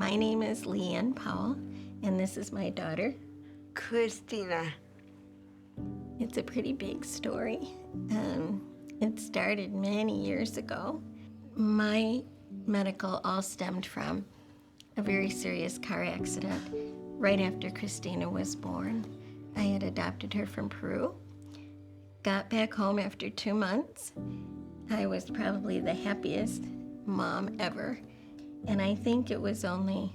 My name is Leanne Powell, and this is my daughter. Christina. It's a pretty big story. It started many years ago. My medical all stemmed from a very serious car accident right after Christina was born. I had adopted her from Peru. Got back home after 2 months. I was probably the happiest mom ever. And I think it was only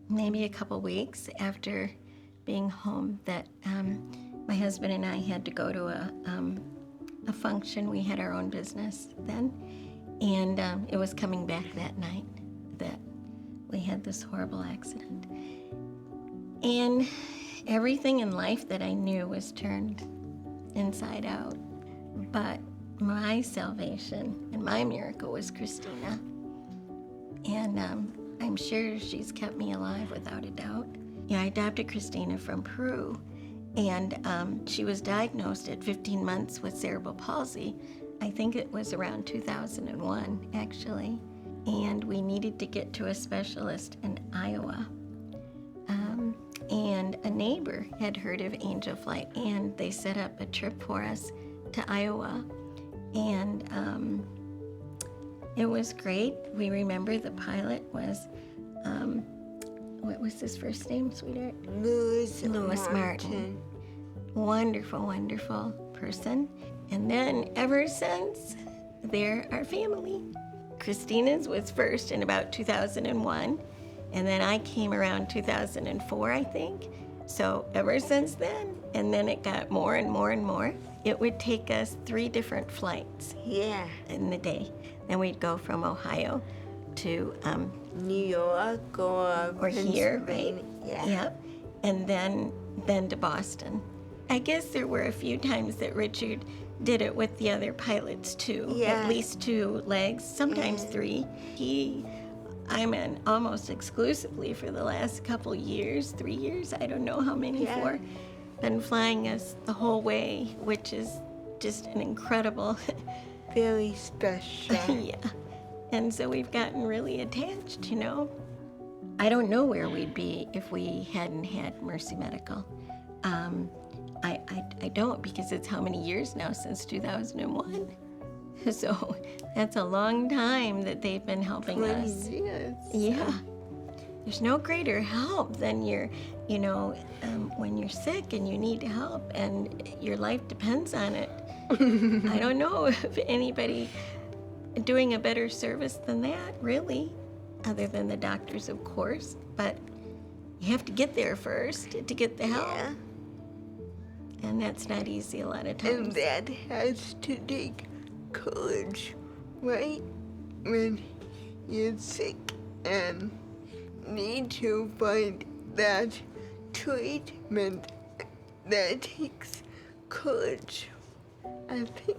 maybe a couple weeks after being home that my husband and I had to go to a function. We had our own business then. And it was coming back that night that we had this horrible accident. And everything in life that I knew was turned inside out. But my salvation and my miracle was Christina. And I'm sure she's kept me alive without a doubt. I adopted Christina from Peru, and she was diagnosed at 15 months with cerebral palsy. I think it was around 2001, actually. And we needed to get to a specialist in Iowa. And a neighbor had heard of Angel Flight, and they set up a trip for us to Iowa. And it was great. We remember the pilot was, what was his first name, sweetheart? Louis Martin. Wonderful, wonderful person. And then ever since, they're our family. Christina's was first in about 2001, and then I came around 2004, I think. So ever since then, and then it got more and more and more. It would take us 3 different flights in the day. Then we'd go from Ohio to New York or here, right? Yeah. Yep. And then to Boston. I guess there were a few times that Richard did it with the other pilots too. Yeah. At least 2 legs, sometimes 3. I'm in almost exclusively for the last couple years, 3 years, I don't know how many for, been flying us the whole way, which is just an incredible. Very special. Yeah. And so we've gotten really attached, I don't know where we'd be if we hadn't had Mercy Medical. I don't, because it's how many years now since 2001. So that's a long time that they've been helping us. 20 years. Yeah. There's no greater help than when you're sick and you need help and your life depends on it. I don't know if anybody doing a better service than that, really, other than the doctors, of course. But you have to get there first to get the help. Yeah. And that's not easy a lot of times. And that has to take courage, right? When you're sick and need to find that treatment, that takes courage. I think